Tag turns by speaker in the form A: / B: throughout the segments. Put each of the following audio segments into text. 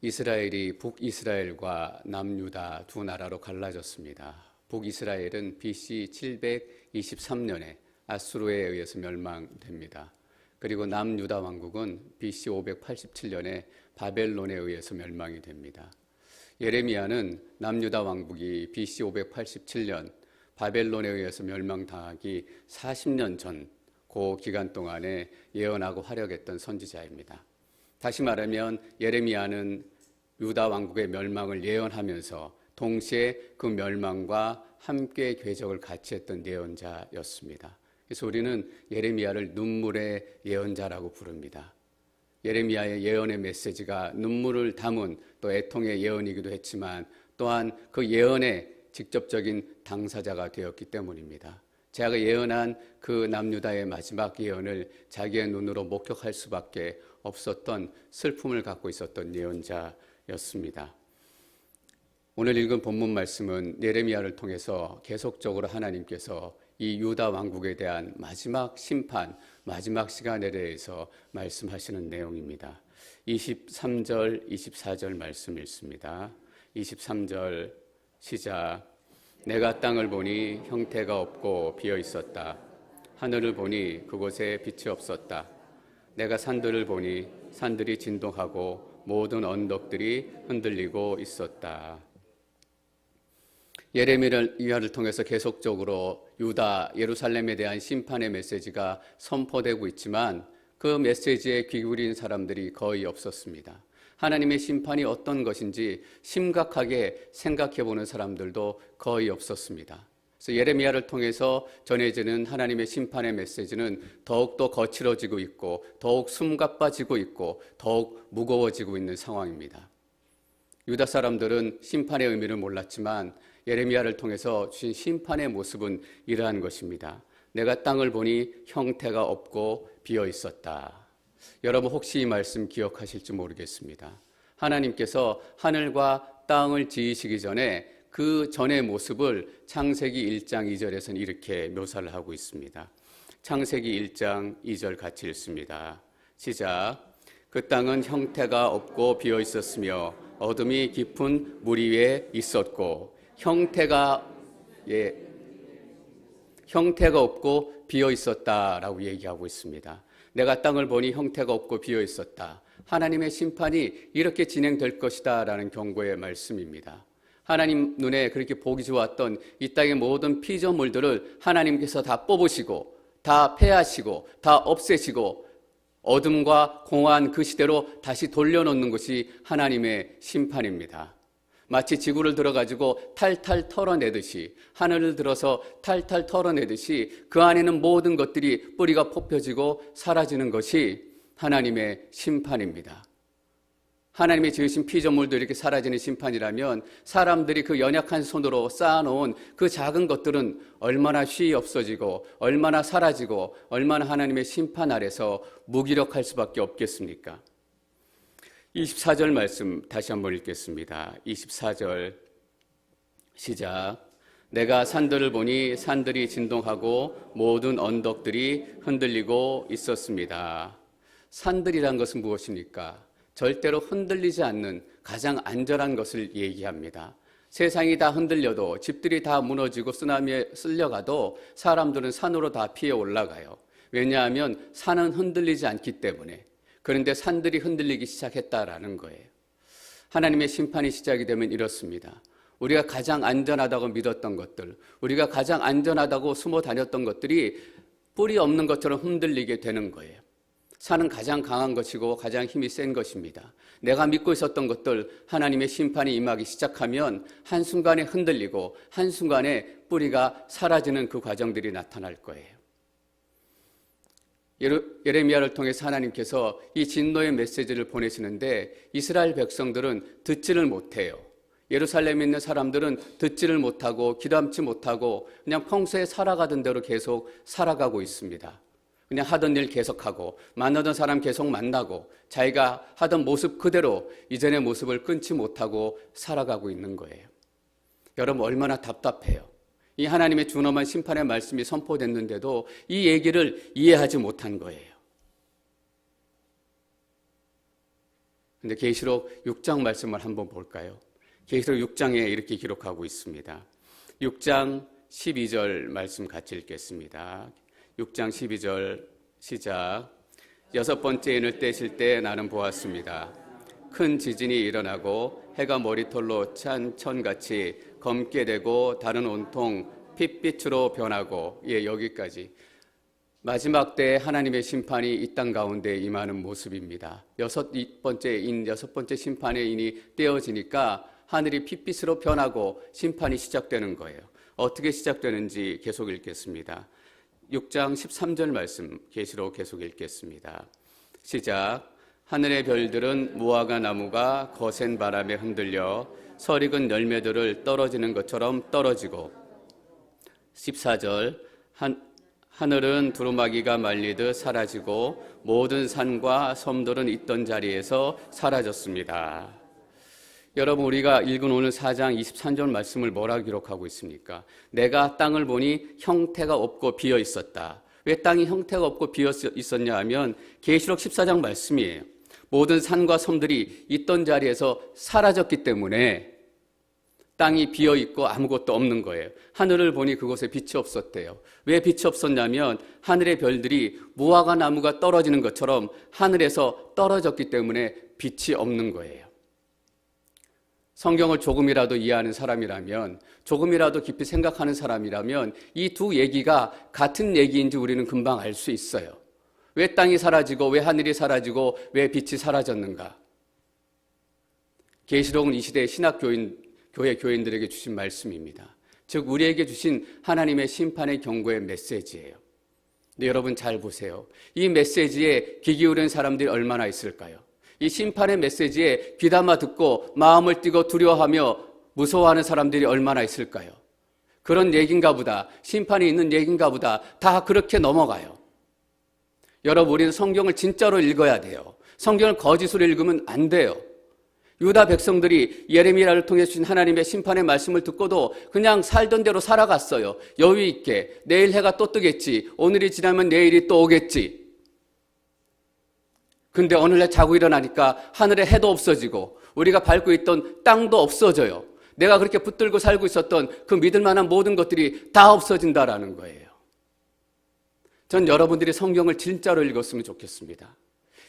A: 이스라엘이 북이스라엘과 남유다 두 나라로 갈라졌습니다. 북이스라엘은 BC 723년에 아수르에 의해서 멸망됩니다. 그리고 남유다 왕국은 BC 587년에 바벨론에 의해서 멸망이 됩니다. 예레미야는 남유다 왕국이 BC 587년 바벨론에 의해서 멸망당하기 40년 전 그 기간 동안에 예언하고 활약했던 선지자입니다. 다시 말하면 예레미야는 유다 왕국의 멸망을 예언하면서 동시에 그 멸망과 함께 궤적을 같이 했던 예언자였습니다. 그래서 우리는 예레미야를 눈물의 예언자라고 부릅니다. 예레미야의 예언의 메시지가 눈물을 담은 또 애통의 예언이기도 했지만 또한 그 예언의 직접적인 당사자가 되었기 때문입니다. 제가 예언한 그 남유다의 마지막 예언을 자기의 눈으로 목격할 수밖에 없었던 슬픔을 갖고 있었던 예언자였습니다. 오늘 읽은 본문 말씀은 예레미야를 통해서 계속적으로 하나님께서 이 유다 왕국에 대한 마지막 심판, 마지막 시간에 대해서 말씀하시는 내용입니다. 23절, 24절 말씀 읽습니다. 23절 시작. 내가 땅을 보니 형태가 없고 비어 있었다. 하늘을 보니 그곳에 빛이 없었다. 내가 산들을 보니 산들이 진동하고 모든 언덕들이 흔들리고 있었다. 예레미야를 통해서 계속적으로 유다, 예루살렘에 대한 심판의 메시지가 선포되고 있지만 그 메시지에 귀 기울인 사람들이 거의 없었습니다. 하나님의 심판이 어떤 것인지 심각하게 생각해보는 사람들도 거의 없었습니다. 그래서 예레미야를 통해서 전해지는 하나님의 심판의 메시지는 더욱더 거칠어지고 있고 더욱 숨가빠지고 있고 더욱 무거워지고 있는 상황입니다. 유다 사람들은 심판의 의미를 몰랐지만 예레미야를 통해서 주신 심판의 모습은 이러한 것입니다. 내가 땅을 보니 형태가 없고 비어 있었다. 여러분 혹시 이 말씀 기억하실지 모르겠습니다. 하나님께서 하늘과 땅을 지으시기 전에 그 전의 모습을 창세기 1장 2절에서는 이렇게 묘사를 하고 있습니다. 창세기 1장 2절 같이 읽습니다. 시작. 그 땅은 형태가 없고 비어 있었으며 어둠이 깊은 물 위에 있었고 형태가 없고 비어 있었다라고 얘기하고 있습니다. 내가 땅을 보니 형태가 없고 비어 있었다. 하나님의 심판이 이렇게 진행될 것이다 라는 경고의 말씀입니다. 하나님 눈에 그렇게 보기 좋았던 이 땅의 모든 피조물들을 하나님께서 다 뽑으시고 다 폐하시고 다 없애시고 어둠과 공허한 그 시대로 다시 돌려놓는 것이 하나님의 심판입니다. 마치 지구를 들어가지고 탈탈 털어내듯이 하늘을 들어서 탈탈 털어내듯이 그 안에는 모든 것들이 뿌리가 뽑혀지고 사라지는 것이 하나님의 심판입니다. 하나님의 지으신 피조물도 이렇게 사라지는 심판이라면 사람들이 그 연약한 손으로 쌓아놓은 그 작은 것들은 얼마나 쉬이 없어지고 얼마나 사라지고 얼마나 하나님의 심판 아래서 무기력할 수밖에 없겠습니까? 24절 말씀 다시 한번 읽겠습니다. 24절 시작. 내가 산들을 보니 산들이 진동하고 모든 언덕들이 흔들리고 있었습니다. 산들이란 것은 무엇입니까? 절대로 흔들리지 않는 가장 안전한 것을 얘기합니다. 세상이 다 흔들려도 집들이 다 무너지고 쓰나미에 쓸려가도 사람들은 산으로 다 피해 올라가요. 왜냐하면 산은 흔들리지 않기 때문에. 그런데 산들이 흔들리기 시작했다라는 거예요. 하나님의 심판이 시작이 되면 이렇습니다. 우리가 가장 안전하다고 믿었던 것들, 우리가 가장 안전하다고 숨어 다녔던 것들이 뿌리 없는 것처럼 흔들리게 되는 거예요. 산은 가장 강한 것이고 가장 힘이 센 것입니다. 내가 믿고 있었던 것들 하나님의 심판이 임하기 시작하면 한순간에 흔들리고 한순간에 뿌리가 사라지는 그 과정들이 나타날 거예요. 예레미야를 통해서 하나님께서 이 진노의 메시지를 보내시는데 이스라엘 백성들은 듣지를 못해요. 예루살렘에 있는 사람들은 듣지를 못하고 귀담지 못하고 그냥 평소에 살아가던 대로 계속 살아가고 있습니다. 그냥 하던 일 계속하고 만나던 사람 계속 만나고 자기가 하던 모습 그대로 이전의 모습을 끊지 못하고 살아가고 있는 거예요. 여러분 얼마나 답답해요. 이 하나님의 준엄한 심판의 말씀이 선포됐는데도 이 얘기를 이해하지 못한 거예요. 근데 계시록 6장 말씀을 한번 볼까요? 계시록 6장에 이렇게 기록하고 있습니다. 6장 12절 말씀 같이 읽겠습니다. 6장 12절 시작. 여섯 번째 인을 떼실 때 나는 보았습니다. 큰 지진이 일어나고 해가 머리털로 찬 천같이 검게 되고 달은 온통 핏빛으로 변하고, 여기까지. 마지막 때 하나님의 심판이 이 땅 가운데 임하는 모습입니다. 여섯 번째 심판의 인이 떼어지니까 하늘이 핏빛으로 변하고 심판이 시작되는 거예요. 어떻게 시작되는지 계속 읽겠습니다. 6장 13절 말씀 계시록 계속 읽겠습니다. 시작. 하늘의 별들은 무화과 나무가 거센 바람에 흔들려 설익은 열매들을 떨어지는 것처럼 떨어지고, 14절. 하늘은 두루마기가 말리듯 사라지고 모든 산과 섬들은 있던 자리에서 사라졌습니다. 여러분, 우리가 읽은 오늘 4장 23절 말씀을 뭐라 기록하고 있습니까? 내가 땅을 보니 형태가 없고 비어 있었다. 왜 땅이 형태가 없고 비어 있었냐 하면 계시록 14장 말씀이에요. 모든 산과 섬들이 있던 자리에서 사라졌기 때문에 땅이 비어 있고 아무것도 없는 거예요. 하늘을 보니 그곳에 빛이 없었대요. 왜 빛이 없었냐면 하늘의 별들이 무화과 나무가 떨어지는 것처럼 하늘에서 떨어졌기 때문에 빛이 없는 거예요. 성경을 조금이라도 이해하는 사람이라면, 조금이라도 깊이 생각하는 사람이라면 이 두 얘기가 같은 얘기인지 우리는 금방 알 수 있어요. 왜 땅이 사라지고 왜 하늘이 사라지고 왜 빛이 사라졌는가? 계시록은 이 시대의 교회 교인들에게 주신 말씀입니다. 즉 우리에게 주신 하나님의 심판의 경고의 메시지예요. 근데 여러분 잘 보세요. 이 메시지에 귀 기울이는 사람들이 얼마나 있을까요? 이 심판의 메시지에 귀담아 듣고 마음을 띠고 두려워하며 무서워하는 사람들이 얼마나 있을까요? 그런 얘기인가 보다, 심판이 있는 얘기인가 보다, 다 그렇게 넘어가요. 여러분, 우리는 성경을 진짜로 읽어야 돼요. 성경을 거짓으로 읽으면 안 돼요. 유다 백성들이 예레미야를 통해 주신 하나님의 심판의 말씀을 듣고도 그냥 살던 대로 살아갔어요. 여유 있게. 내일 해가 또 뜨겠지. 오늘이 지나면 내일이 또 오겠지. 근데 어느 날 자고 일어나니까 하늘에 해도 없어지고 우리가 밟고 있던 땅도 없어져요. 내가 그렇게 붙들고 살고 있었던 그 믿을 만한 모든 것들이 다 없어진다라는 거예요. 전 여러분들이 성경을 진짜로 읽었으면 좋겠습니다.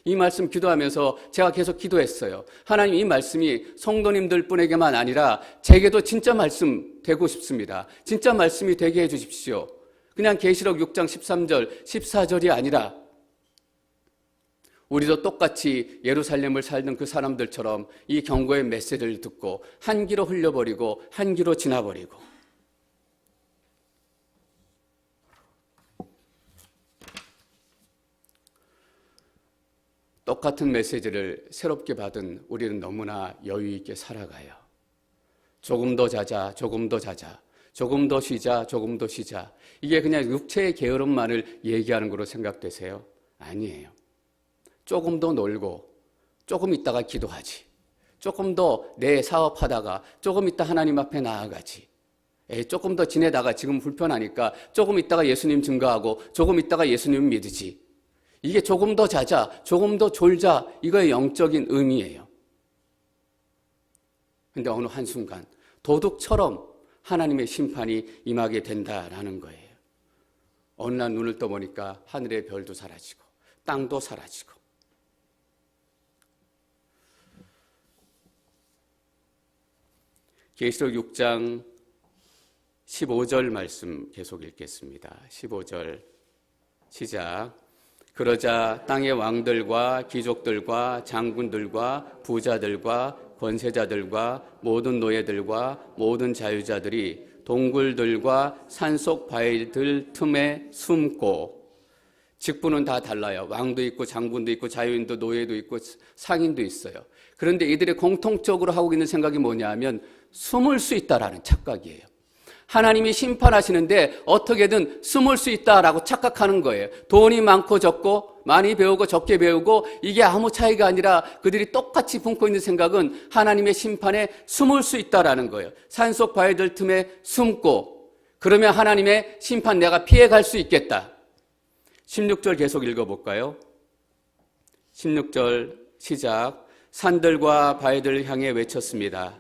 A: 이 말씀 기도하면서 제가 계속 기도했어요. 하나님, 이 말씀이 성도님들 뿐에게만 아니라 제게도 진짜 말씀 되고 싶습니다. 진짜 말씀이 되게 해 주십시오. 그냥 계시록 6장 13절, 14절이 아니라 우리도 똑같이 예루살렘을 살던 그 사람들처럼 이 경고의 메시지를 듣고 한 귀로 흘려버리고 한 귀로 지나버리고, 똑같은 메시지를 새롭게 받은 우리는 너무나 여유 있게 살아가요. 조금 더 자자, 조금 더 자자, 조금 더 쉬자, 조금 더 쉬자. 이게 그냥 육체의 게으름만을 얘기하는 거로 생각되세요? 아니에요. 조금 더 놀고 조금 있다가 기도하지. 조금 더 내 사업하다가 조금 있다 하나님 앞에 나아가지. 조금 더 지내다가 지금 불편하니까 조금 있다가 예수님 증거하고 조금 있다가 예수님 믿으지. 이게 조금 더 자자, 조금 더 졸자, 이거의 영적인 의미예요. 근데 어느 한순간 도둑처럼 하나님의 심판이 임하게 된다라는 거예요. 어느 날 눈을 떠보니까 하늘의 별도 사라지고 땅도 사라지고. 계시록 6장 15절 말씀 계속 읽겠습니다. 15절 시작. 그러자 땅의 왕들과 귀족들과 장군들과 부자들과 권세자들과 모든 노예들과 모든 자유자들이 동굴들과 산속 바위들 틈에 숨고, 직분은 다 달라요. 왕도 있고 장군도 있고 자유인도 노예도 있고 상인도 있어요. 그런데 이들이 공통적으로 하고 있는 생각이 뭐냐 하면 숨을 수 있다라는 착각이에요. 하나님이 심판하시는데 어떻게든 숨을 수 있다라고 착각하는 거예요. 돈이 많고 적고, 많이 배우고 적게 배우고, 이게 아무 차이가 아니라 그들이 똑같이 품고 있는 생각은 하나님의 심판에 숨을 수 있다라는 거예요. 산속 바위들 틈에 숨고, 그러면 하나님의 심판 내가 피해갈 수 있겠다. 16절 계속 읽어볼까요? 16절 시작. 산들과 바위들을 향해 외쳤습니다.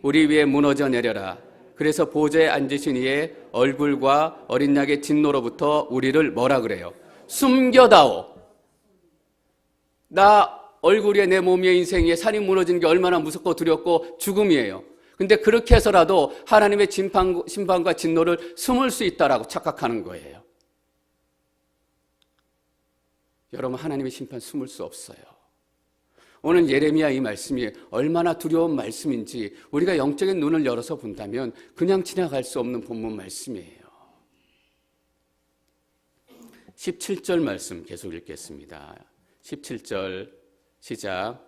A: 우리 위에 무너져 내려라. 그래서 보좌에 앉으신 이의 얼굴과 어린 양의 진노로부터 우리를 뭐라 그래요? 숨겨다오. 나 얼굴 위에 내 몸 위에 인생 위에 산이 무너지는 게 얼마나 무섭고 두렵고 죽음이에요. 근데 그렇게 해서라도 하나님의 심판과 진노를 숨을 수 있다라고 착각하는 거예요. 여러분, 하나님의 심판 숨을 수 없어요. 오늘 예레미야 이 말씀이 얼마나 두려운 말씀인지 우리가 영적인 눈을 열어서 본다면 그냥 지나갈 수 없는 본문 말씀이에요. 17절 말씀 계속 읽겠습니다. 17절 시작.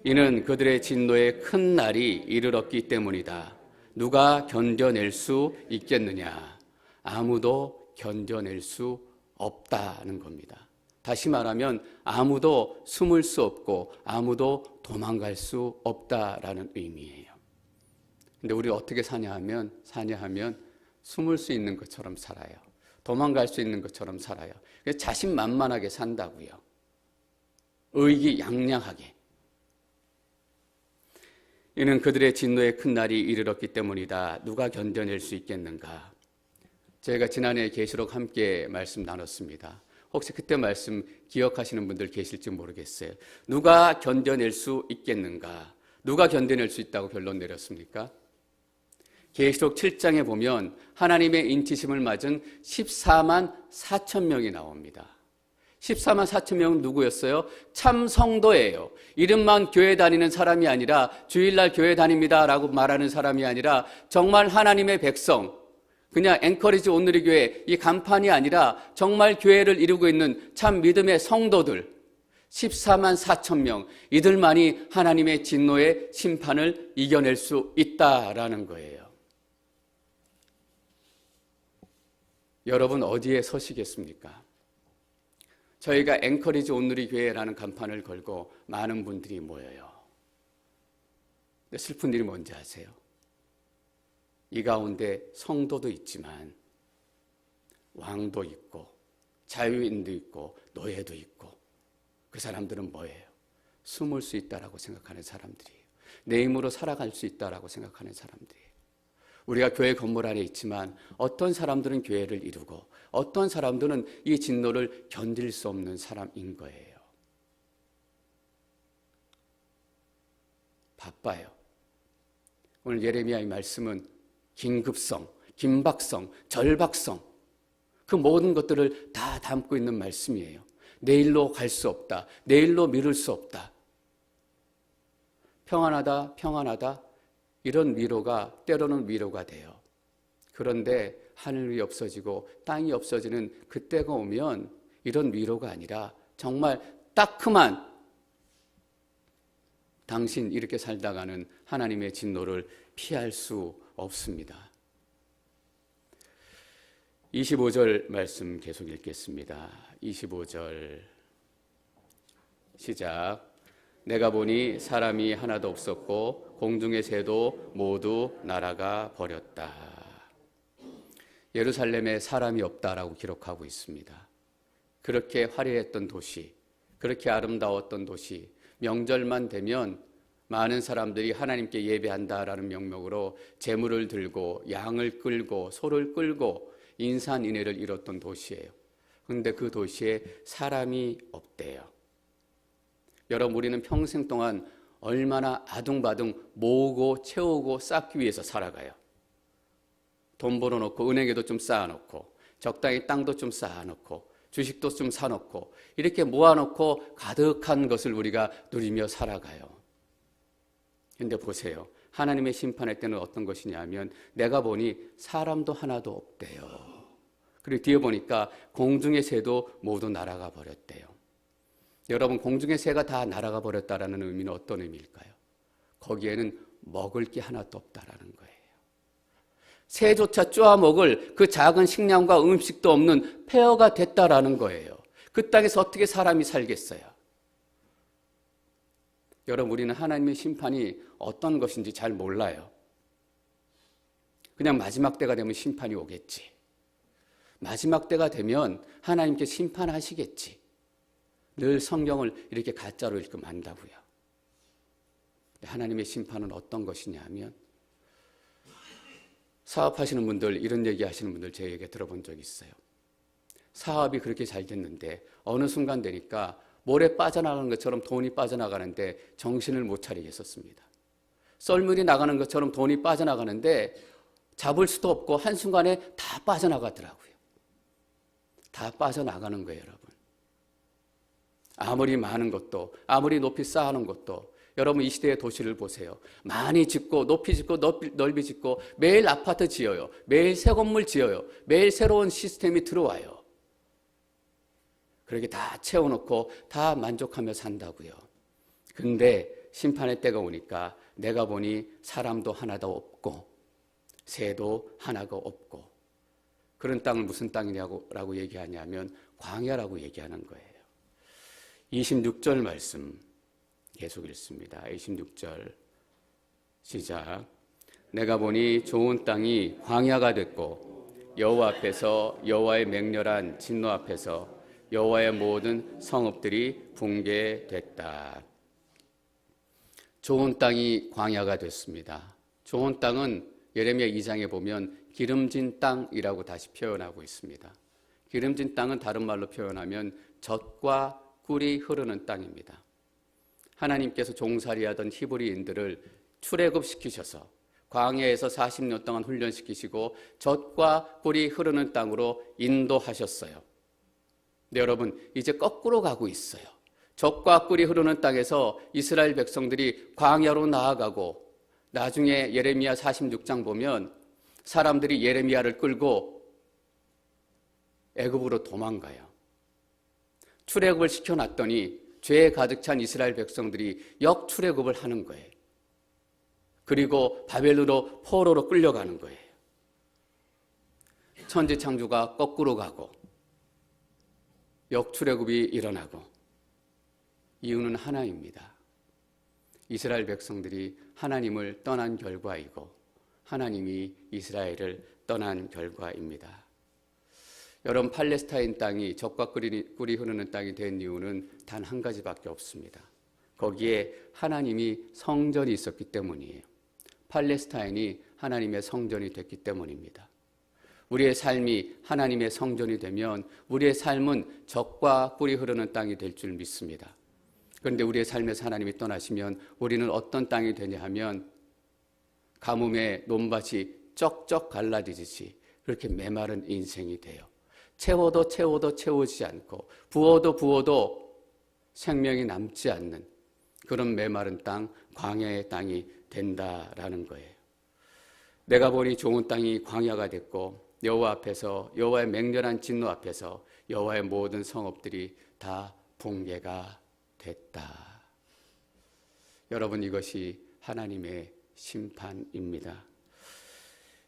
A: 이는 그들의 진노의 큰 날이 이르렀기 때문이다. 누가 견뎌낼 수 있겠느냐? 아무도 견뎌낼 수 없다는 겁니다. 다시 말하면 아무도 숨을 수 없고 아무도 도망갈 수 없다라는 의미예요. 근데 우리 어떻게 사냐 하면 숨을 수 있는 것처럼 살아요. 도망갈 수 있는 것처럼 살아요. 자신만만하게 산다고요. 의기양양하게. 이는 그들의 진노의 큰 날이 이르렀기 때문이다. 누가 견뎌낼 수 있겠는가? 저희가 지난해 계시록 함께 말씀 나눴습니다. 혹시 그때 말씀 기억하시는 분들 계실지 모르겠어요. 누가 견뎌낼 수 있겠는가? 누가 견뎌낼 수 있다고 결론 내렸습니까? 계시록 7장에 보면 하나님의 인치심을 맞은 14만 4천 명이 나옵니다. 14만 4천 명은 누구였어요? 참 성도예요. 이름만 교회 다니는 사람이 아니라 주일날 교회 다닙니다 라고 말하는 사람이 아니라 정말 하나님의 백성, 그냥 앵커리지 온누리 교회 이 간판이 아니라 정말 교회를 이루고 있는 참 믿음의 성도들 14만 4천 명, 이들만이 하나님의 진노의 심판을 이겨낼 수 있다라는 거예요. 여러분 어디에 서시겠습니까? 저희가 앵커리지 온누리 교회라는 간판을 걸고 많은 분들이 모여요. 근데 슬픈 일이 뭔지 아세요? 이 가운데 성도도 있지만 왕도 있고 자유인도 있고 노예도 있고 그 사람들은 뭐예요? 숨을 수 있다라고 생각하는 사람들이에요. 내 힘으로 살아갈 수 있다라고 생각하는 사람들이에요. 우리가 교회 건물 안에 있지만 어떤 사람들은 교회를 이루고 어떤 사람들은 이 진노를 견딜 수 없는 사람인 거예요. 바빠요. 오늘 예레미야의 말씀은 긴급성, 긴박성, 절박성 그 모든 것들을 다 담고 있는 말씀이에요. 내일로 갈 수 없다. 내일로 미룰 수 없다. 평안하다, 평안하다 이런 위로가 때로는 위로가 돼요. 그런데 하늘이 없어지고 땅이 없어지는 그때가 오면 이런 위로가 아니라 정말 따끔한 당신 이렇게 살다가는 하나님의 진노를 피할 수 없습니다. 25절 말씀 계속 읽겠습니다. 25절 시작. 내가 보니 사람이 하나도 없었고 공중의 새도 모두 날아가 버렸다. 예루살렘에 사람이 없다라고 기록하고 있습니다. 그렇게 화려했던 도시, 그렇게 아름다웠던 도시, 명절만 되면 많은 사람들이 하나님께 예배한다라는 명목으로 제물을 들고 양을 끌고 소를 끌고 인산인해를 이뤘던 도시예요. 그런데 그 도시에 사람이 없대요. 여러분, 우리는 평생 동안 얼마나 아둥바둥 모으고 채우고 쌓기 위해서 살아가요. 돈 벌어놓고 은행에도 좀 쌓아놓고 적당히 땅도 좀 쌓아놓고 주식도 좀 사놓고 이렇게 모아놓고 가득한 것을 우리가 누리며 살아가요. 그런데 보세요. 하나님의 심판의 때는 어떤 것이냐면 내가 보니 사람도 하나도 없대요. 그리고 뒤에 보니까 공중의 새도 모두 날아가 버렸대요. 여러분, 공중의 새가 다 날아가 버렸다라는 의미는 어떤 의미일까요? 거기에는 먹을 게 하나도 없다라는 거예요. 새조차 쪼아먹을 그 작은 식량과 음식도 없는 폐허가 됐다라는 거예요. 그 땅에서 어떻게 사람이 살겠어요? 여러분, 우리는 하나님의 심판이 어떤 것인지 잘 몰라요. 그냥 마지막 때가 되면 심판이 오겠지. 마지막 때가 되면 하나님께 심판하시겠지. 늘 성경을 이렇게 가짜로 읽으면 안다고요. 하나님의 심판은 어떤 것이냐면, 사업하시는 분들, 이런 얘기 하시는 분들 저에게 들어본 적이 있어요. 사업이 그렇게 잘 됐는데 어느 순간 되니까 모래 빠져나가는 것처럼 돈이 빠져나가는데 정신을 못 차리겠었습니다. 썰물이 나가는 것처럼 돈이 빠져나가는데 잡을 수도 없고 한순간에 다 빠져나가더라고요. 다 빠져나가는 거예요, 여러분. 아무리 많은 것도, 아무리 높이 쌓아놓은 것도, 여러분 이 시대의 도시를 보세요. 많이 짓고 높이 짓고 넓이 짓고 매일 아파트 지어요. 매일 새 건물 지어요. 매일 새로운 시스템이 들어와요. 그렇게 다 채워놓고 다 만족하며 산다고요. 근데 심판의 때가 오니까 내가 보니 사람도 하나도 없고 새도 하나가 없고, 그런 땅을 무슨 땅이냐고 얘기하냐면 광야라고 얘기하는 거예요. 26절 말씀 계속 읽습니다. 26절 시작. 내가 보니 좋은 땅이 광야가 됐고 여호와 앞에서 여호와의 맹렬한 진노 앞에서 여호와의 모든 성읍들이 붕괴됐다. 좋은 땅이 광야가 됐습니다. 좋은 땅은 예레미야 2장에 보면 기름진 땅이라고 다시 표현하고 있습니다. 기름진 땅은 다른 말로 표현하면 젖과 꿀이 흐르는 땅입니다. 하나님께서 종살이하던 히브리인들을 출애굽시키셔서 광야에서 40년 동안 훈련시키시고 젖과 꿀이 흐르는 땅으로 인도하셨어요. 근데 여러분, 이제 거꾸로 가고 있어요. 젖과 꿀이 흐르는 땅에서 이스라엘 백성들이 광야로 나아가고, 나중에 예레미야 46장 보면 사람들이 예레미야를 끌고 애굽으로 도망가요. 출애굽을 시켜놨더니 죄에 가득 찬 이스라엘 백성들이 역출애굽을 하는 거예요. 그리고 바벨론으로 포로로 끌려가는 거예요. 천지창조가 거꾸로 가고 역출애굽이 일어나고, 이유는 하나입니다. 이스라엘 백성들이 하나님을 떠난 결과이고 하나님이 이스라엘을 떠난 결과입니다. 여러분, 팔레스타인 땅이 젖과 꿀이 흐르는 땅이 된 이유는 단 한 가지밖에 없습니다. 거기에 하나님이 성전이 있었기 때문이에요. 팔레스타인이 하나님의 성전이 됐기 때문입니다. 우리의 삶이 하나님의 성전이 되면 우리의 삶은 젖과 꿀이 흐르는 땅이 될 줄 믿습니다. 그런데 우리의 삶에서 하나님이 떠나시면 우리는 어떤 땅이 되냐 하면 가뭄에 논밭이 쩍쩍 갈라지듯이 그렇게 메마른 인생이 돼요. 채워도 채워지지 않고 부어도 생명이 남지 않는 그런 메마른 땅, 광야의 땅이 된다라는 거예요. 내가 보니 좋은 땅이 광야가 됐고 여호와 앞에서, 여호와의 맹렬한 진노 앞에서 여호와의 모든 성읍들이 다 붕괴가 됐다. 여러분, 이것이 하나님의 심판입니다.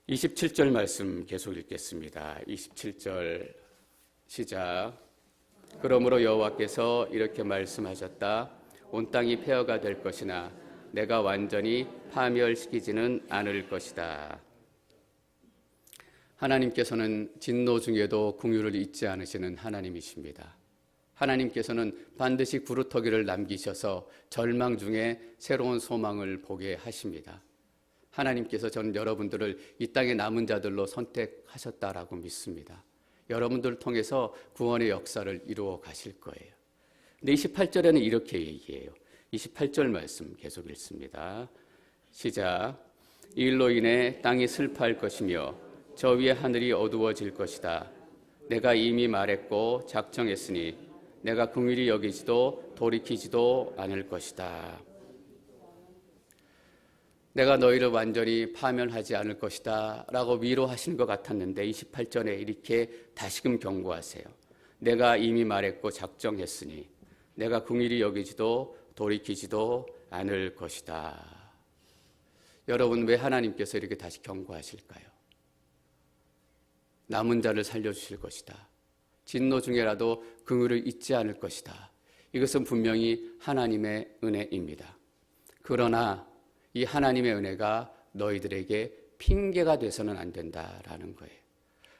A: 27절 말씀 계속 읽겠습니다. 27절 시작. 그러므로 여호와께서 이렇게 말씀하셨다. 온 땅이 폐허가 될 것이나 내가 완전히 파멸시키지는 않을 것이다. 하나님께서는 진노 중에도 긍휼을 잊지 않으시는 하나님이십니다. 하나님께서는 반드시 구루터기를 남기셔서 절망 중에 새로운 소망을 보게 하십니다. 하나님께서 저는 여러분들을 이 땅의 남은 자들로 선택하셨다라고 믿습니다. 여러분들을 통해서 구원의 역사를 이루어 가실 거예요. 근데 28절에는 이렇게 얘기해요. 28절 말씀 계속 읽습니다. 시작. 이 일로 인해 땅이 슬퍼할 것이며 저 위에 하늘이 어두워질 것이다. 내가 이미 말했고 작정했으니 내가 긍휼히 여기지도 돌이키지도 않을 것이다. 내가 너희를 완전히 파멸하지 않을 것이다 라고 위로하시는 것 같았는데 28절에 이렇게 다시금 경고하세요. 내가 이미 말했고 작정했으니 내가 긍휼히 여기지도 돌이키지도 않을 것이다. 여러분, 왜 하나님께서 이렇게 다시 경고하실까요? 남은 자를 살려주실 것이다. 진노 중에라도 긍휼을 잊지 않을 것이다. 이것은 분명히 하나님의 은혜입니다. 그러나 이 하나님의 은혜가 너희들에게 핑계가 돼서는 안 된다라는 거예요.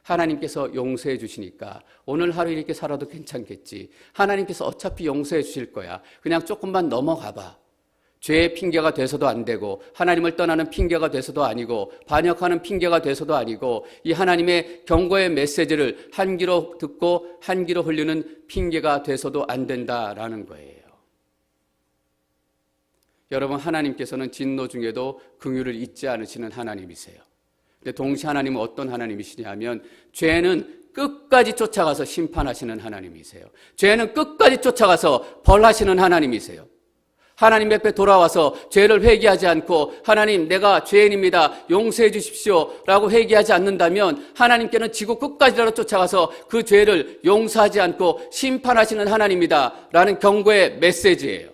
A: 하나님께서 용서해 주시니까 오늘 하루 이렇게 살아도 괜찮겠지. 하나님께서 어차피 용서해 주실 거야. 그냥 조금만 넘어가 봐. 죄의 핑계가 돼서도 안 되고 하나님을 떠나는 핑계가 돼서도 아니고 반역하는 핑계가 돼서도 아니고 이 하나님의 경고의 메시지를 한 귀로 듣고 한 귀로 흘리는 핑계가 돼서도 안 된다라는 거예요. 여러분, 하나님께서는 진노 중에도 긍휼을 잊지 않으시는 하나님이세요. 근데 동시에 하나님은 어떤 하나님이시냐 하면 죄는 끝까지 쫓아가서 심판하시는 하나님이세요. 죄는 끝까지 쫓아가서 벌하시는 하나님이세요. 하나님 옆에 돌아와서 죄를 회개하지 않고 하나님 내가 죄인입니다 용서해 주십시오 라고 회개하지 않는다면 하나님께는 지구 끝까지라도 쫓아가서 그 죄를 용서하지 않고 심판하시는 하나님이다 라는 경고의 메시지예요.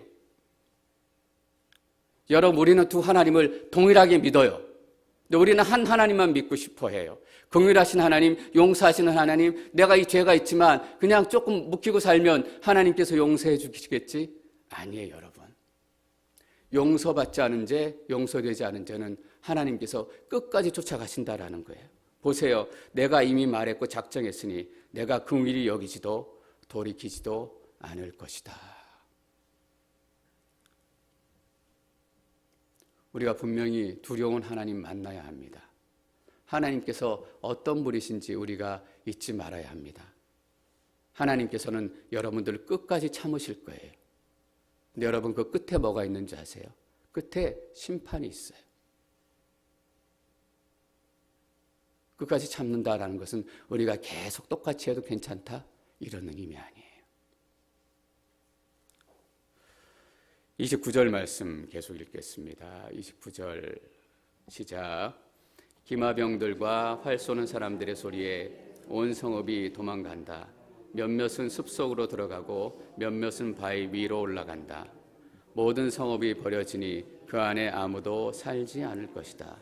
A: 여러분, 우리는 두 하나님을 동일하게 믿어요. 근데 우리는 한 하나님만 믿고 싶어 해요. 긍휼하신 하나님, 용서하시는 하나님, 내가 이 죄가 있지만 그냥 조금 묵히고 살면 하나님께서 용서해 주시겠지? 아니에요, 여러분. 용서받지 않은 죄, 용서되지 않은 죄는 하나님께서 끝까지 쫓아가신다라는 거예요. 보세요. 내가 이미 말했고 작정했으니 내가 긍휼히 여기지도 돌이키지도 않을 것이다. 우리가 분명히 두려운 하나님 만나야 합니다. 하나님께서 어떤 분이신지 우리가 잊지 말아야 합니다. 하나님께서는 여러분들을 끝까지 참으실 거예요. 근데 여러분, 그 끝에 뭐가 있는지 아세요? 끝에 심판이 있어요. 끝까지 참는다라는 것은 우리가 계속 똑같이 해도 괜찮다 이런 의미 아니에요. 29절 말씀 계속 읽겠습니다. 29절 시작. 기마병들과 활 쏘는 사람들의 소리에 온 성읍이 도망간다. 몇몇은 숲속으로 들어가고 몇몇은 바위 위로 올라간다. 모든 성읍이 버려지니 그 안에 아무도 살지 않을 것이다.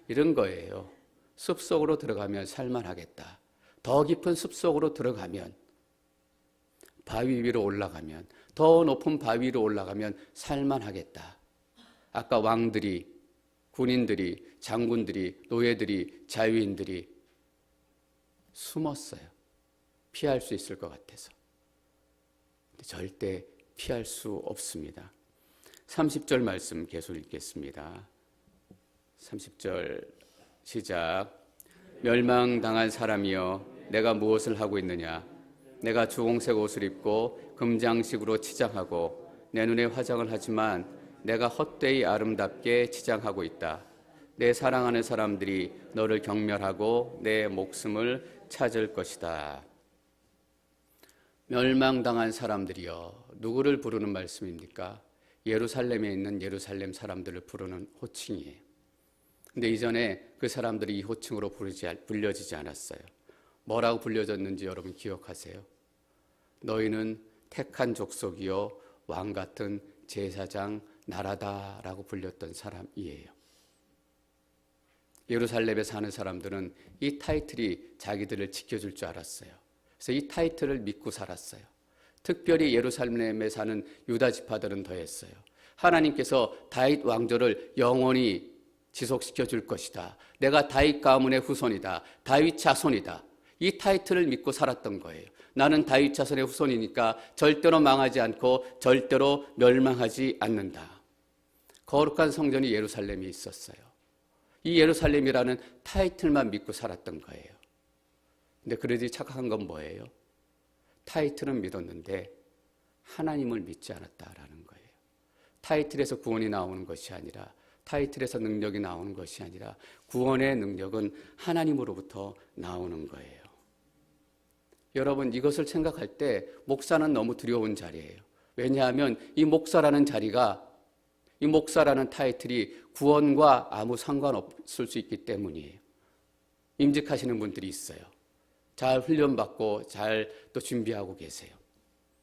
A: 이런 거예요. 숲속으로 들어가면 살만하겠다. 더 깊은 숲속으로 들어가면, 바위 위로 올라가면, 더 높은 바위 위로 올라가면 살만하겠다. 아까 왕들이, 군인들이, 장군들이, 노예들이, 자유인들이 숨었어요. 피할 수 있을 것 같아서. 근데 절대 피할 수 없습니다. 30절 말씀 계속 읽겠습니다. 30절 시작. 멸망당한 사람이여, 내가 무엇을 하고 있느냐? 내가 주홍색 옷을 입고 금장식으로 치장하고 내 눈에 화장을 하지만 내가 헛되이 아름답게 치장하고 있다. 내 사랑하는 사람들이 너를 경멸하고 내 목숨을 찾을 것이다. 멸망당한 사람들이여, 누구를 부르는 말씀입니까? 예루살렘에 있는 예루살렘 사람들을 부르는 호칭이에요. 근데 이전에 그 사람들이 이 호칭으로 불려지지 않았어요. 뭐라고 불려졌는지 여러분 기억하세요? 너희는 택한 족속이요 왕 같은 제사장 나라다라고 불렸던 사람이에요. 예루살렘에 사는 사람들은 이 타이틀이 자기들을 지켜줄 줄 알았어요. 그래서 이 타이틀을 믿고 살았어요. 특별히 예루살렘에 사는 유다 지파들은 더했어요. 하나님께서 다윗 왕조를 영원히 지속시켜 줄 것이다. 내가 다윗 가문의 후손이다. 다윗 자손이다. 이 타이틀을 믿고 살았던 거예요. 나는 다윗 자손의 후손이니까 절대로 망하지 않고 절대로 멸망하지 않는다. 거룩한 성전이 예루살렘에 있었어요. 이 예루살렘이라는 타이틀만 믿고 살았던 거예요. 근데 그러지 착각한 건 뭐예요? 타이틀은 믿었는데 하나님을 믿지 않았다라는 거예요. 타이틀에서 구원이 나오는 것이 아니라, 타이틀에서 능력이 나오는 것이 아니라 구원의 능력은 하나님으로부터 나오는 거예요. 여러분, 이것을 생각할 때 목사는 너무 두려운 자리예요. 왜냐하면 이 목사라는 자리가, 이 목사라는 타이틀이 구원과 아무 상관없을 수 있기 때문이에요. 임직하시는 분들이 있어요. 잘 훈련받고 잘 또 준비하고 계세요.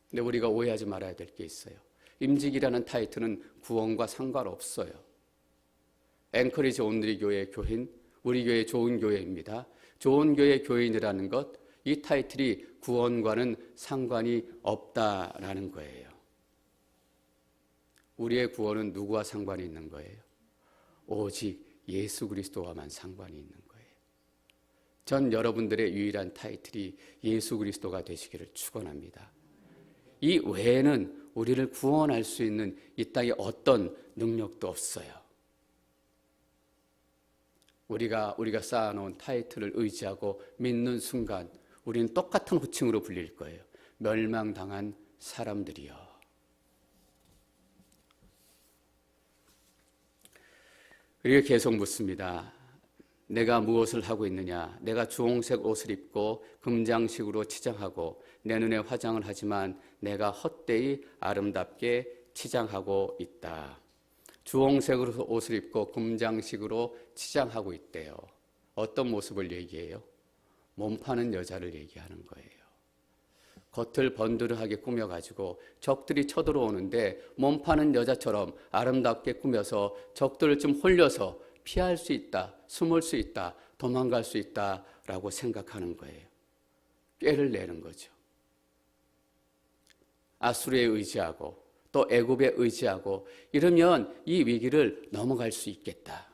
A: 근데 우리가 오해하지 말아야 될 게 있어요. 임직이라는 타이틀은 구원과 상관없어요. 앵커리지 온누리 교회 교인, 우리 교회 좋은 교회입니다. 좋은 교회 교인이라는 것, 이 타이틀이 구원과는 상관이 없다라는 거예요. 우리의 구원은 누구와 상관이 있는 거예요? 오직 예수 그리스도와만 상관이 있는 거예요. 전 여러분들의 유일한 타이틀이 예수 그리스도가 되시기를 축원합니다. 이 외에는 우리를 구원할 수 있는 이 땅에 어떤 능력도 없어요. 우리가 쌓아놓은 타이틀을 의지하고 믿는 순간 우리는 똑같은 호칭으로 불릴 거예요. 멸망당한 사람들이요. 그리고 계속 묻습니다. 내가 무엇을 하고 있느냐? 내가 주홍색 옷을 입고 금장식으로 치장하고 내 눈에 화장을 하지만 내가 헛되이 아름답게 치장하고 있다. 주홍색으로 옷을 입고 금장식으로 치장하고 있대요. 어떤 모습을 얘기해요? 몸 파는 여자를 얘기하는 거예요. 겉을 번드르하게 꾸며가지고 적들이 쳐들어오는데 몸 파는 여자처럼 아름답게 꾸며서 적들을 좀 홀려서 피할 수 있다, 숨을 수 있다, 도망갈 수 있다라고 생각하는 거예요. 꾀를 내는 거죠. 아수르에 의지하고 또 애굽에 의지하고 이러면 이 위기를 넘어갈 수 있겠다.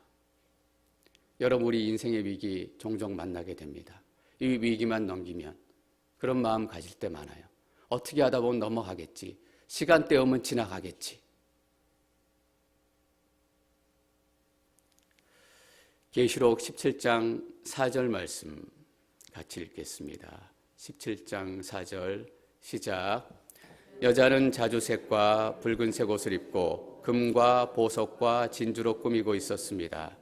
A: 여러분, 우리 인생의 위기 종종 만나게 됩니다. 이 위기만 넘기면 그런 마음 가질 때 많아요. 어떻게 하다 보면 넘어가겠지. 시간대 오면 지나가겠지. 계시록 17장 4절 말씀 같이 읽겠습니다. 17장 4절 시작. 여자는 자주색과 붉은색 옷을 입고 금과 보석과 진주로 꾸미고 있었습니다.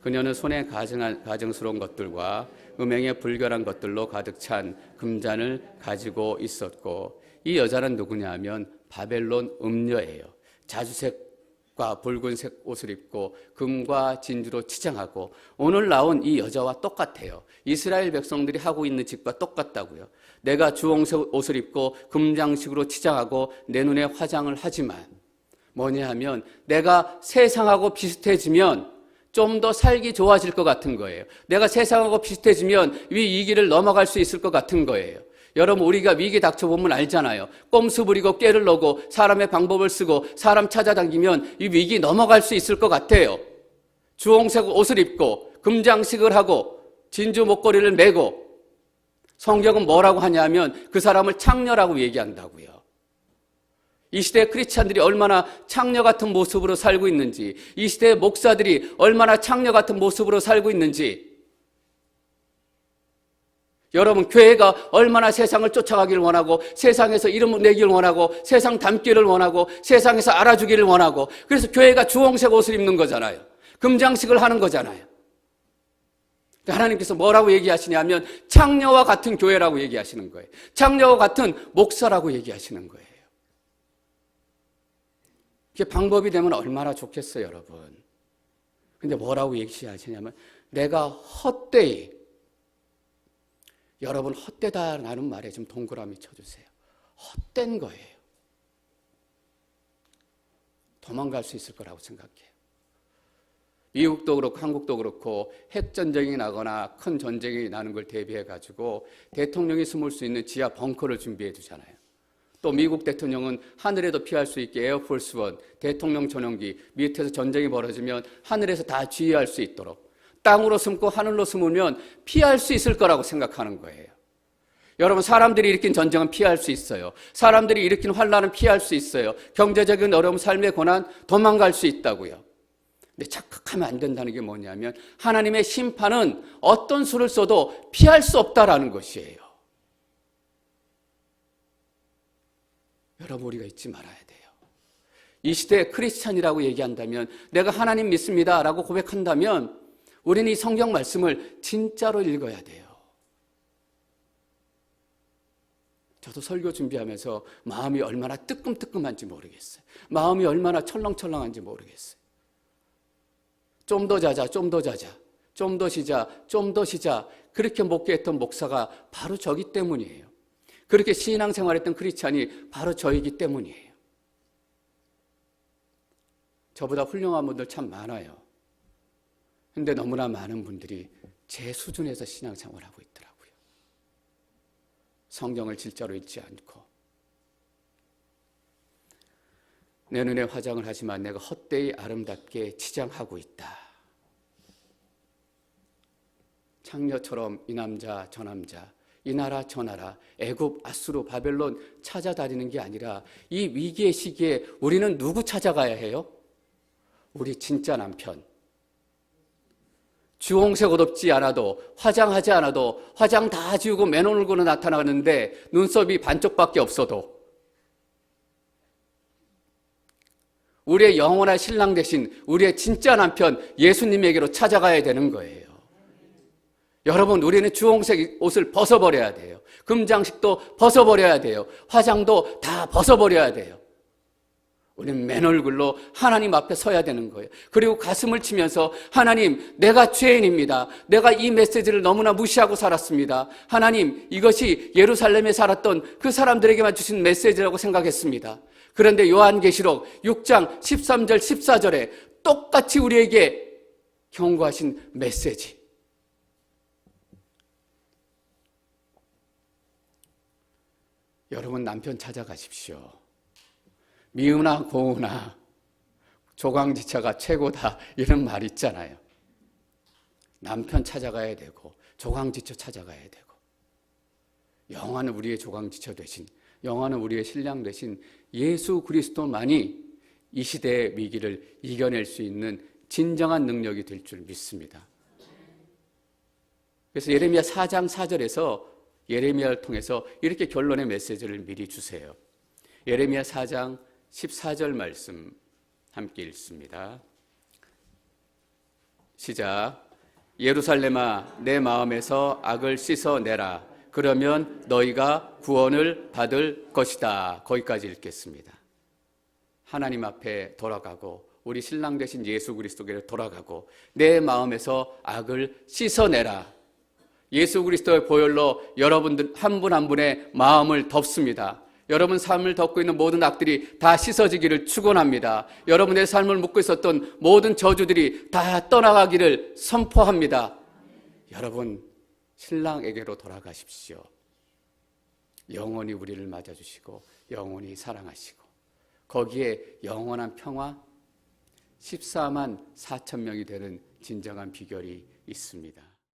A: 그녀는 손에 가증스러운 것들과 음행에 불결한 것들로 가득 찬 금잔을 가지고 있었고, 이 여자는 누구냐 하면 바벨론 음녀예요. 자주색과 붉은색 옷을 입고 금과 진주로 치장하고, 오늘 나온 이 여자와 똑같아요. 이스라엘 백성들이 하고 있는 짓과 똑같다고요. 내가 주홍색 옷을 입고 금장식으로 치장하고 내 눈에 화장을 하지만 뭐냐 하면 내가 세상하고 비슷해지면 좀 더 살기 좋아질 것 같은 거예요. 내가 세상하고 비슷해지면 이 위기를 넘어갈 수 있을 것 같은 거예요. 여러분, 우리가 위기 닥쳐보면 알잖아요. 꼼수 부리고 꾀를 넣고 사람의 방법을 쓰고 사람 찾아다니면 이 위기 넘어갈 수 있을 것 같아요. 주홍색 옷을 입고 금장식을 하고 진주 목걸이를 매고, 성경은 뭐라고 하냐면 그 사람을 창녀라고 얘기한다고요. 이 시대의 크리스찬들이 얼마나 창녀 같은 모습으로 살고 있는지, 이 시대의 목사들이 얼마나 창녀 같은 모습으로 살고 있는지, 여러분, 교회가 얼마나 세상을 쫓아가기를 원하고 세상에서 이름을 내기를 원하고 세상 닮기를 원하고 세상에서 알아주기를 원하고, 그래서 교회가 주홍색 옷을 입는 거잖아요. 금장식을 하는 거잖아요. 하나님께서 뭐라고 얘기하시냐면 창녀와 같은 교회라고 얘기하시는 거예요. 창녀와 같은 목사라고 얘기하시는 거예요. 그게 방법이 되면 얼마나 좋겠어요, 여러분. 근데 뭐라고 얘기하시냐면 내가 헛되이, 여러분 헛되다라는 말에 좀 동그라미 쳐주세요. 헛된 거예요. 도망갈 수 있을 거라고 생각해요. 미국도 그렇고 한국도 그렇고 핵전쟁이 나거나 큰 전쟁이 나는 걸 대비해가지고 대통령이 숨을 수 있는 지하 벙커를 준비해 두잖아요. 또 미국 대통령은 하늘에도 피할 수 있게 에어포스 원, 대통령 전용기, 밑에서 전쟁이 벌어지면 하늘에서 다 지휘할 수 있도록, 땅으로 숨고 하늘로 숨으면 피할 수 있을 거라고 생각하는 거예요. 여러분, 사람들이 일으킨 전쟁은 피할 수 있어요. 사람들이 일으킨 환난은 피할 수 있어요. 경제적인 어려움, 삶의 고난 도망갈 수 있다고요. 근데 착각하면 안 된다는 게 뭐냐면 하나님의 심판은 어떤 수를 써도 피할 수 없다라는 것이에요. 여러분, 우리가 잊지 말아야 돼요. 이 시대에 크리스찬이라고 얘기한다면, 내가 하나님 믿습니다 라고 고백한다면 우리는 이 성경 말씀을 진짜로 읽어야 돼요. 저도 설교 준비하면서 마음이 얼마나 뜨끔뜨끔한지 모르겠어요. 마음이 얼마나 철렁철렁한지 모르겠어요. 좀 더 자자, 좀 더 자자, 좀 더 쉬자, 좀 더 쉬자, 그렇게 목회했던 목사가 바로 저기 때문이에요. 그렇게 신앙생활했던 크리스찬이 바로 저이기 때문이에요. 저보다 훌륭한 분들 참 많아요. 근데 너무나 많은 분들이 제 수준에서 신앙생활하고 있더라고요. 성경을 진짜로 읽지 않고 내 눈에 화장을 하지만 내가 헛되이 아름답게 치장하고 있다. 창녀처럼 이 남자 저 남자 이 나라 저 나라 애굽, 아수르, 바벨론 찾아다니는 게 아니라 이 위기의 시기에 우리는 누구 찾아가야 해요? 우리 진짜 남편. 주홍색 옷 입지 않아도, 화장하지 않아도, 화장 다 지우고 맨 얼굴로 나타나는데 눈썹이 반쪽밖에 없어도 우리의 영원한 신랑 대신 우리의 진짜 남편 예수님에게로 찾아가야 되는 거예요. 여러분, 우리는 주홍색 옷을 벗어버려야 돼요. 금장식도 벗어버려야 돼요. 화장도 다 벗어버려야 돼요. 우리는 맨 얼굴로 하나님 앞에 서야 되는 거예요. 그리고 가슴을 치면서 하나님, 내가 죄인입니다. 내가 이 메시지를 너무나 무시하고 살았습니다. 하나님, 이것이 예루살렘에 살았던 그 사람들에게만 주신 메시지라고 생각했습니다. 그런데 요한계시록 6장 13절 14절에 똑같이 우리에게 경고하신 메시지. 여러분, 남편 찾아가십시오. 미우나 고우나 조강지처가 최고다, 이런 말 있잖아요. 남편 찾아가야 되고 조강지처 찾아가야 되고, 영원한 우리의 조강지처 되신, 영원한 우리의 신랑 되신 예수 그리스도만이 이 시대의 위기를 이겨낼 수 있는 진정한 능력이 될 줄 믿습니다. 그래서 예레미야 4장 4절에서 예레미야를 통해서 이렇게 결론의 메시지를 미리 주세요. 예레미야 4장 14절 말씀 함께 읽습니다. 시작. 예루살렘아, 내 마음에서 악을 씻어내라. 그러면 너희가 구원을 받을 것이다. 거기까지 읽겠습니다. 하나님 앞에 돌아가고 우리 신랑 되신 예수 그리스도께로 돌아가고 내 마음에서 악을 씻어내라. 예수 그리스도의 보혈로 여러분들 한 분 한 분의 마음을 덮습니다. 여러분 삶을 덮고 있는 모든 악들이 다 씻어지기를 축원합니다. 여러분의 삶을 묶고 있었던 모든 저주들이 다 떠나가기를 선포합니다. 여러분, 신랑에게로 돌아가십시오. 영원히 우리를 맞아주시고 영원히 사랑하시고 거기에 영원한 평화, 14만 4천 명이 되는 진정한 비결이 있습니다.